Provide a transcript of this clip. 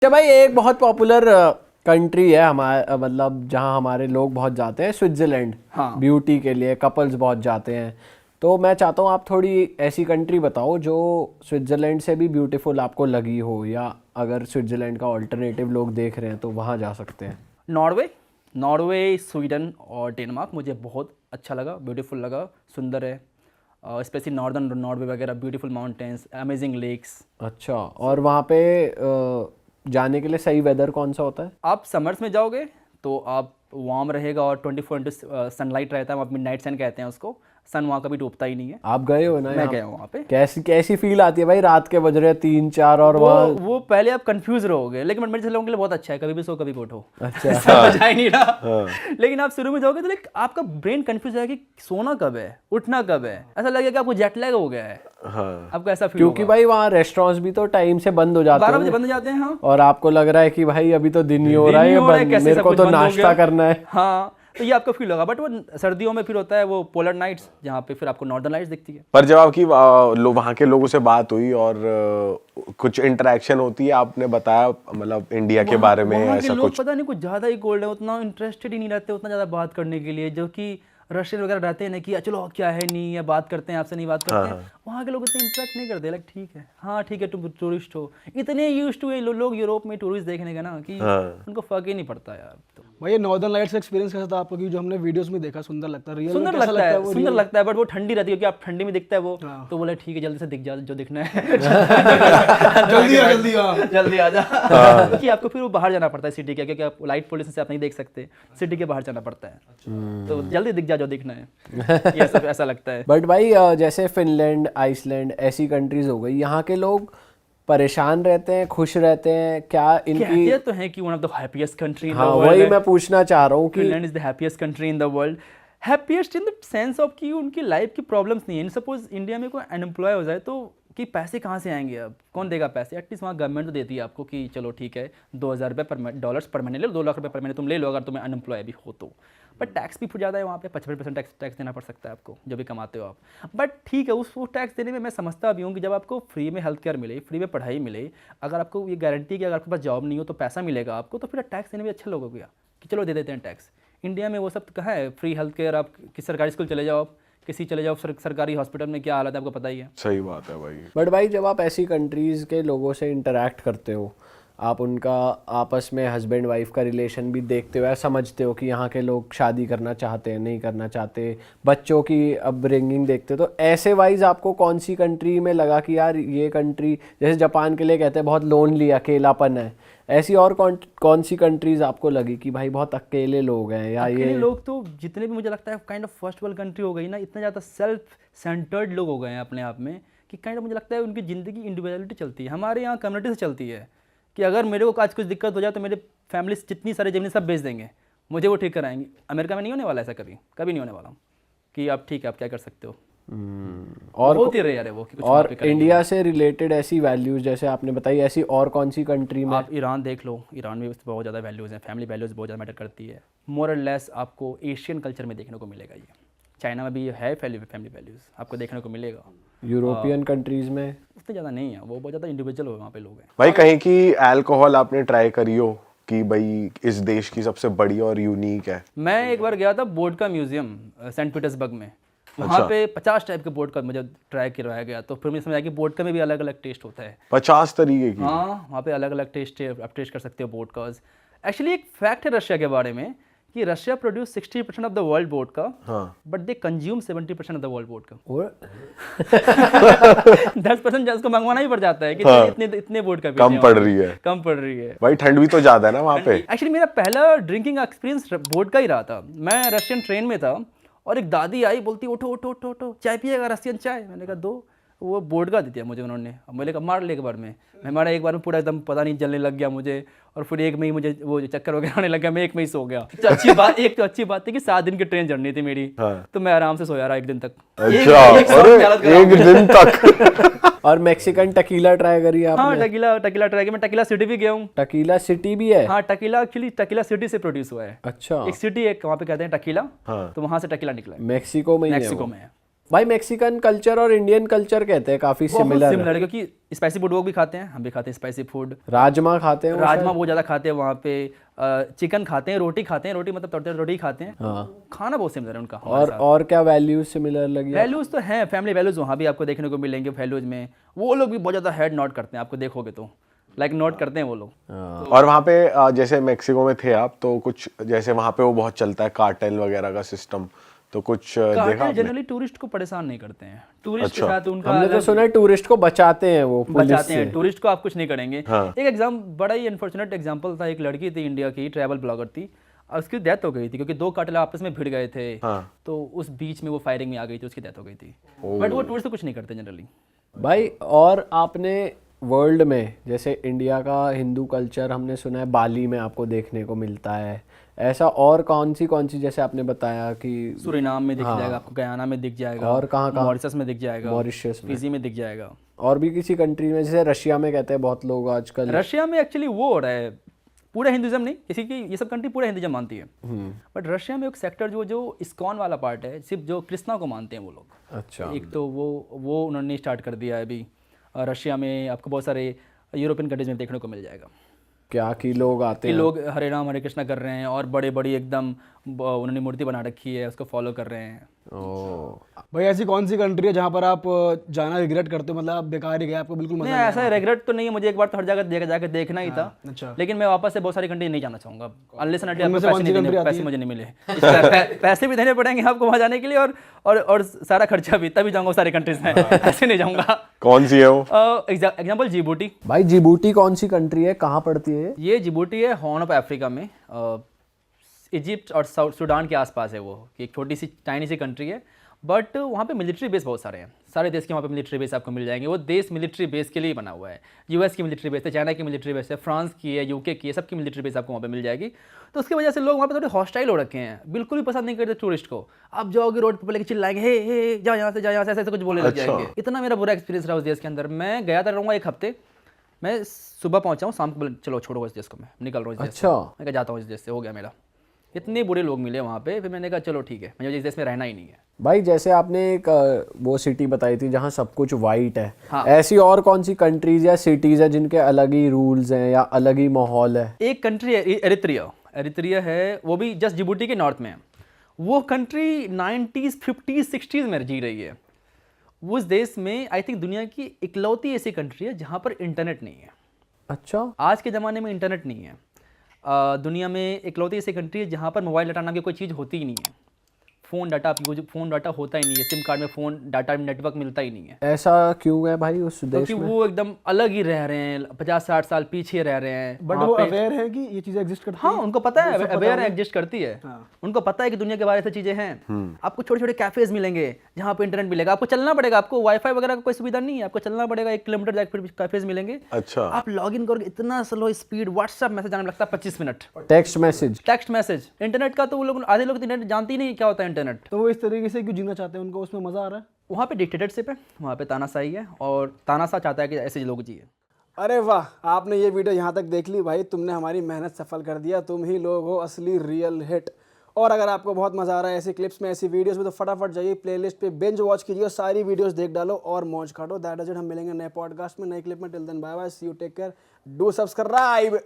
अच्छा भाई, एक बहुत पॉपुलर कंट्री है हमारे, मतलब जहाँ हमारे लोग बहुत जाते हैं, स्विट्जरलैंड। हाँ। ब्यूटी के लिए कपल्स बहुत जाते हैं। तो मैं चाहता हूँ आप थोड़ी ऐसी कंट्री बताओ जो स्विट्जरलैंड से भी ब्यूटीफुल आपको लगी हो, या अगर स्विट्जरलैंड का ऑल्टरनेटिव लोग देख रहे हैं तो वहाँ जा सकते हैं। नॉर्वे, स्वीडन और डेनमार्क मुझे बहुत अच्छा लगा, ब्यूटीफुल लगा, सुंदर है। स्पेशली नॉर्दर्न नॉर्वे वगैरह, ब्यूटीफुल माउंटेन्स, अमेजिंग लेक्स। अच्छा, और वहाँ पे जाने के लिए सही वेदर कौन सा होता है? आप समर्स में जाओगे तो आप वार्म रहेगा और 24 इंटू सनलाइट रहता है, वहाँ मिडनाइट सन कहते हैं उसको। सन वहाँ कभी डूबता ही नहीं है। आप गए हो ना मैं यहाँ? गया हूँ वहाँ पे। कैसी कैसी फील आती है भाई? रात के बज रहे 3-4 और वहाँ। वो पहले आप कंफ्यूज रहोगे, लेकिन मेरे लोगों के लिए बहुत अच्छा है, कभी भी सो कभी उठो। अच्छा। समझ आ ही नहीं रहा। लेकिन आप शुरू में जाओगे तो लाइक आपका ब्रेन कंफ्यूज है कि सोना कब है, उठना कब है, ऐसा लगेगा कि आपको जेट लैग हो गया है। आपको ऐसा फील क्योंकि भाई वहाँ रेस्टोरेंट्स भी तो टाइम से बंद हो जाते 12 हैं बजे बंद हो जाते हैं। हाँ, और आपको लग रहा है कि भाई अभी तो दिन ही हो रहा है, कैसे मेरे सब को कुछ तो बंद हो नाश्ता गया। करना है। हाँ, तो ये आपको फील होगा। बट वो सर्दियों में फिर होता है वो पोलर नाइट्स, जहाँ पे फिर आपको नॉर्दर्न लाइट्स दिखती है। पर जब आपकी वहाँ के लोगों से बात हुई और कुछ इंटरेक्शन होती है, आपने बताया मतलब इंडिया के बारे में वहाँ के ऐसा लोग कुछ? पता नहीं कुछ ज़्यादा ही कोल्ड है, उतना इंटरेस्टेड ही नहीं रहते उतना ज़्यादा बात करने के लिए, जो कि रशियन वगैरह रहते हैं ना कि चलो क्या है नहीं, या बात करते हैं आपसे, नहीं बात करते हैं। वहाँ के लोग इतने इंटरेक्ट नहीं करते, लाइक ठीक है, हाँ ठीक है, तुम टूरिस्ट हो। इतने यूज टू लोग यूरोप में टूरिस्ट देखने का ना कि उनको फर्क ही नहीं पड़ता यार। तो भाई ये नॉर्दर्न लाइट्स का एक्सपीरियंस कैसा था आपको? कि जो हमने वीडियोस में देखा सुंदर लगता है, रियल में सुंदर कैसा लगता है, वो सुंदर real? लगता है, बट वो ठंडी रहती है क्योंकि आप ठंडी में दिखता है वो। तो बोले ठीक है, जल्दी से दिख जा जो दिखना है। जल्दी आ जा। कि आपको फिर वो बाहर जाना पड़ता है सिटी के, क्योंकि आप लाइट पोल्यूशन से आप नहीं देख सकते, सिटी के बाहर जाना पड़ता है। तो जल्दी दिख जा जो दिखना है, ये सब ऐसा लगता है। बट भाई जैसे फिनलैंड, आइसलैंड ऐसी कंट्रीज हो गई, यहाँ के लोग परेशान रहते हैं, खुश रहते हैं क्या? इनकी कहते तो हैं कि one of the happiest country in the हाँ, वर्ल्ड। वही मैं पूछना चाह रहा हूँ कि Finland is the happiest country in the world. Happiest in the sense of कि उनकी लाइफ की प्रॉब्लम्स नहीं है। सपोज इंडिया में कोई अनएम्प्लॉय हो जाए तो कि पैसे कहाँ से आएंगे, अब कौन देगा पैसे? एटलीस्ट वहाँ गवर्नमेंट तो देती है आपको कि चलो ठीक है, $2,000 डॉलर्स पर महीने ले लो, $2 लाख पर महीने तुम ले लो अगर तुम्हें अनएम्प्लॉय भी हो तो। बट टैक्स भी ज़्यादा है वहाँ पे, 55% टैक्स देना पड़ सकता है आपको जो भी कमाते हो आप। बट ठीक है, उस टैक्स देने में मैं समझता भी हूँ कि जब आपको फ्री में हेल्थ केयर मिले, फ्री में पढ़ाई मिले, अगर आपको ये गारंटी कि अगर आपके पास जॉब नहीं हो तो पैसा मिलेगा आपको, तो फिर टैक्स देने में अच्छा लगेगा कि चलो दे देते हैं टैक्स। इंडिया में वो सब कहाँ है? फ्री हेल्थ केयर, आप किस सरकारी स्कूल चले जाओ, आप किसी चले जाओ, सरकारी हॉस्पिटल में क्या हालत है आपको पता ही है। सही बात है भाई। बट भाई जब आप ऐसी कंट्रीज़ के लोगों से इंटरेक्ट करते हो, आप उनका आपस में हस्बैंड वाइफ का रिलेशन भी देखते हो या समझते हो कि यहाँ के लोग शादी करना चाहते हैं, नहीं करना चाहते, बच्चों की अपब्रिंगिंग देखते हो, तो ऐसे वाइज आपको कौन सी कंट्री में लगा कि यार ये कंट्री, जैसे जापान के लिए कहते हैं बहुत लोनली, अकेलापन है, ऐसी और कौन सी कंट्रीज आपको लगी कि भाई बहुत अकेले लोग हैं? या अकेले ये लोग तो जितने भी मुझे लगता है kind of first world country हो गई ना, इतना ज़्यादा सेल्फ सेंटर्ड लोग हो गए हैं अपने आप में कि काइंड ऑफ मुझे लगता है उनकी ज़िंदगी इंडिविजुअलिटी चलती है। हमारे यहाँ कम्युनिटी से चलती है कि अगर मेरे को आज कुछ दिक्कत हो जाए तो मेरे फैमिली जितनी सारी ज़मीन सब बेच देंगे, मुझे वो ठीक कराएंगे। अमेरिका में नहीं होने वाला ऐसा, कभी नहीं होने वाला कि आप ठीक है, आप क्या कर सकते हो। और बहुत ही रेयर है वो कि कुछ वहाँ और पे करेंगे। इंडिया से रिलेटेड ऐसी वैल्यूज जैसे आपने बताई, ऐसी और कौन सी कंट्री में? आप ईरान देख लो, ईरान में बहुत ज़्यादा वैल्यूज़ हैं, फैमिली वैल्यूज़ बहुत ज़्यादा मैटर करती है। मोर और लेस आपको एशियन कल्चर में देखने को मिलेगा ये। चाइना में भी है फैमिली वैल्यूज़ आपको देखने को मिलेगा। यूरोपियन कंट्रीज में उतने ज़्यादा नहीं है, वो बहुत ज़्यादा इंडिविजुअल वहाँ पे लोग हैं। भाई कहीं की अल्कोहल आपने ट्राई करी हो कि भाई इस देश की सबसे बड़ी और यूनिक है? मैं एक बार गया था वोडका म्यूजियम सेंट पीटर्सबर्ग में, वहाँ पे 50 टाइप के वोडका मुझे ट्राई करवाया गया, तो फिर मुझे समझ आया कि वोडका में भी अलग अलग टेस्ट होता है। 50 तरीके की? हाँ, वहाँ पे अलग अलग टेस्ट है, आप टेस्ट कर सकते हो वोडकाज। एक्चुअली एक फैक्ट है रशिया के बारे में कि Russia produce 60% of the world vodka, but they consume 70% of the world vodka. 10% उसको मंगवाना ही पड़ जाता है कि इतने वोडका कम पड़ रही है। कम पड़ रही है भाई ठंड भी तो ज्यादा है ना वहाँ पे। एक्चुअली मेरा पहला ड्रिंकिंग एक्सपीरियंस वोडका ही रहा था। मैं रशियन ट्रेन में था और एक दादी आई, बोलती उठो उठो उठो उठो, चाय पिएगा? रशियन चाय। मैंने कहा दो। वो वोडका दे दिया मुझे उन्होंने। अब मैंने कहा मार ले एक बार में। मैं मारा एक बार में, पूरा एकदम पता नहीं जलने लग गया मुझे, और फिर एक में ही मुझे वो चक्कर वगैरह आने लग गया, मैं एक में ही सो गया। तो अच्छी बात थी कि 7 दिन की ट्रेन जर्नी थी मेरी, तो मैं आराम से सोया रहा एक दिन तक। अच्छा, एक दिन तक। और मैक्सिकन टकीला ट्राई करी आपने? हाँ, टकीला ट्राई किया। मैं टकीला सिटी भी गया हूँ। टकीला सिटी भी है? हाँ, टकीला एक्चुअली टकीला सिटी से प्रोड्यूस हुआ है। अच्छा, एक सिटी एक वहाँ पे कहते हैं टकीला, तो वहाँ से टकीला निकला है। मैक्सिको में ही है मैक्सिको वो? में है। भाई मेक्सिकन कल्चर और इंडियन कल्चर कहते हैं काफी सिमिलर सिमिलर है, क्योंकि स्पाइसी फूड वो भी खाते हैं, हम भी खाते हैं स्पाइसी फूड। राजमा खाते हैं वो राजमा बहुत ज़्यादा खाते हैं वहाँ पे, चिकन खाते हैं, रोटी खाते हैं, रोटी मतलब तड़ते रोटी खाते हैं। हाँ। खाना बहुत सिमिलर है उनका। और क्या वैल्यूज सिमिलर लगी? वैल्यूज़ तो हैं, फैमिली वैल्यूज़ वहाँ भी आपको देखने को मिलेंगे। वैल्यूज़ में वो लोग भी बहुत ज़्यादा हेड नोट करते हैं, आपको देखोगे तो लाइक नोट करते हैं वो लोग। और वहाँ पे जैसे मेक्सिको में थे आप, तो कुछ जैसे वहाँ पे वो बहुत चलता है कार्टेल वगैरह का सिस्टम, तो कुछ देखा आपने? जनरली टूरिस्ट को परेशान नहीं करते हैं, टूरिस्ट के साथ उनका हमने तो सुना है टूरिस्ट को बचाते हैं वो पुलिस बचाते से। हैं। टूरिस्ट को आप कुछ नहीं करेंगे। हाँ। एक एग्जाम बड़ा ही अनफॉर्चुनेट एग्जांपल था, एक लड़की थी इंडिया की, ट्रैवल ब्लॉगर थी, और उसकी डेथ हो गई थी क्योंकि 2 कार्टेल आपस में भिड़ गए थे। हाँ। तो उस बीच में वो फायरिंग में आ गई थी, उसकी डेथ हो गई थी। बट वो टूरिस्ट को कुछ नहीं करते जनरली। भाई और आपने वर्ल्ड में जैसे इंडिया का हिंदू कल्चर हमने सुना है बाली में आपको देखने को मिलता है, ऐसा और कौन सी जैसे आपने बताया कि सूरीनाम में दिख जाएगा आपको, गयाना में दिख जाएगा, और कहाँ मॉरिशस में दिख जाएगा, मॉरिशस में, फिजी में दिख जाएगा, और भी किसी कंट्री में जैसे रशिया में कहते हैं बहुत लोग आजकल। रशिया में एक्चुअली वो हो रहा है, पूरा हिंदुइज्म नहीं, किसी की ये सब कंट्री पूरा हिंदुइज्म मानती है, बट रशिया में एक सेक्टर जो इस्कॉन वाला पार्ट है, सिर्फ जो कृष्णा को मानते हैं वो लोग। अच्छा। एक तो वो उन्होंने स्टार्ट कर दिया है अभी। रशिया में आपको बहुत सारे यूरोपियन कंट्रीज में देखने को मिल जाएगा क्या कि लोग आते कि हैं, लोग हरे राम हरे कृष्णा कर रहे हैं, और बड़ी बड़ी एकदम उन्होंने मूर्ति बना रखी है, उसको फॉलो कर रहे हैं। ओ भाई ऐसी कौन सी कंट्री है जहाँ पर आप जाना रिग्रेट करते हो, मतलब आप बेकार ही गए, आपको बिल्कुल मजा नहीं, ऐसा रिग्रेट तो नहीं है, मुझे एक बार तो हर जगह जाकर देखना ही था। अच्छा। लेकिन मैं वापस से बहुत सारी कंट्री नहीं जाना चाहूंगा, अनलेस एंड उनमें से कौन सी country आती पैसे है? मुझे नहीं मिले। पैसे भी देने पड़ेंगे आपको वहाँ जाने के लिए, और सारा खर्चा भी, तभी जाऊँगा सारी कंट्रीज में, ऐसे नहीं जाऊँगा। कौन सी है वो? Example Djibouti. भाई जिबूटी कौन सी कंट्री है, कहाँ पड़ती है? ये जिबूटी है हॉर्न ऑफ अफ्रीका में, इजिप्ट और सूडान के आसपास है वो, कि एक छोटी सी टाइनी सी कंट्री है, बट वहाँ पे मिलिट्री बेस बहुत सारे हैं, सारे देश के वहाँ पे मिलिट्री बेस आपको मिल जाएंगे। वो देश मिलिट्री बेस के लिए बना हुआ है, यूएस की मिलिट्री बेस है, चाइना की मिलिट्री बेस है, फ्रांस की है, यूके की है, सबकी मिलिट्री बेस आपको वहाँ पे मिल जाएगी। तो उसकी वजह से लोग वहाँ पे थोड़े हॉस्टाइल हो रखे हैं, बिल्कुल भी पसंद नहीं करते टूरिस्ट को। आप जाओगे रोड पर लेके चिल्लाएंगे, हे जाओ यहाँ से, जाओ यहाँ से, ऐसे कुछ बोलने लग जाएंगे। इतना मेरा बुरा एक्सपीरियंस रहा उस देश के अंदर। मैं गया था, रहूँगा 1 हफ्ते, मैं सुबह पहुँचा हूँ, शाम को चलो छोड़ो इस देश को, मैं निकल रहा हूँ इस देश से। मैं क्या जाता हूँ इस देश से, हो गया मेरा। इतने बुरे लोग मिले वहाँ पे, फिर मैंने कहा चलो ठीक है, मुझे इस देश में रहना ही नहीं है। भाई जैसे आपने एक वो सिटी बताई थी जहाँ सब कुछ वाइट है, हाँ। ऐसी और कौन सी कंट्रीज या सिटीज है जिनके अलग ही रूल्स हैं या अलग ही माहौल है? एक कंट्री है एरित्रिया है, वो भी जस्ट जिबूटी के नॉर्थ में है। वो कंट्री 90s 50s 60s में जी रही है। उस देश में आई थिंक दुनिया की इकलौती ऐसी कंट्री है जहाँ पर इंटरनेट नहीं है। अच्छा। आज के ज़माने में इंटरनेट नहीं है। दुनिया में इकलौती ऐसी कंट्री है जहाँ पर मोबाइल डाटा नाम की कोई चीज़ होती ही नहीं है। फ़ोन डाटा होता ही नहीं है, सिम कार्ड में फ़ोन डाटा नेटवर्क मिलता ही नहीं है। ऐसा क्यों है भाई उस देश क्योंकि में? वो एकदम अलग ही रह रहे हैं, 50-60 साल पीछे रह रहे हैं। बट वहाँ वो पे- अवेयर है कि ये चीजें एग्जिस्ट करती हाँ, हैं? उनको पता है, वो सब पता अवेयर है? एग्जिस्ट करती है। उनको पता है कि दुनिया के बारे में चीज़ें हैं। आपको छोटे छोटे कैफेज मिलेंगे जहाँ पे इंटरनेट मिलेगा, आपको चलना पड़ेगा, आपको वाईफाई वगैरह का कोई सुविधा नहीं है, आपको चलना पड़ेगा 1 किलोमीटर जाकर फिर कैफेज मिलेंगे। अच्छा। आप लॉग इन करोगे, इतना स्लो स्पीड, व्हाट्सएप मैसेज आने में लगता है 25 minute, text message. Text message. Internet का तो वो लोग, आधे लोग तो इंटरनेट जानते ही नहीं क्या होता है इंटरनेट। तो वो इस तरीके से क्यों जीना चाहते हैं, उनको उसमें मजा आ रहा है? वहाँ पे डिक्टेटरशिप है, वहाँ पे तानाशाही है, और तानाशाह चाहता है कि ऐसे लोग जिए। अरे वाह, आपने ये वीडियो यहाँ तक देख ली भाई, तुमने हमारी मेहनत सफल कर दिया। तुम ही लोग हो असली रियल हिट। और अगर आपको बहुत मजा आ रहा है ऐसी क्लिप्स में, ऐसी वीडियोस में, तो फटाफट जाइए प्लेलिस्ट पे, बिंज वॉच कीजिए, सारी वीडियोस देख डालो और मौज काटो। That is it. हम मिलेंगे नए पॉडकास्ट में, नए क्लिप में। Till then bye bye, see you, take care, do subscribe.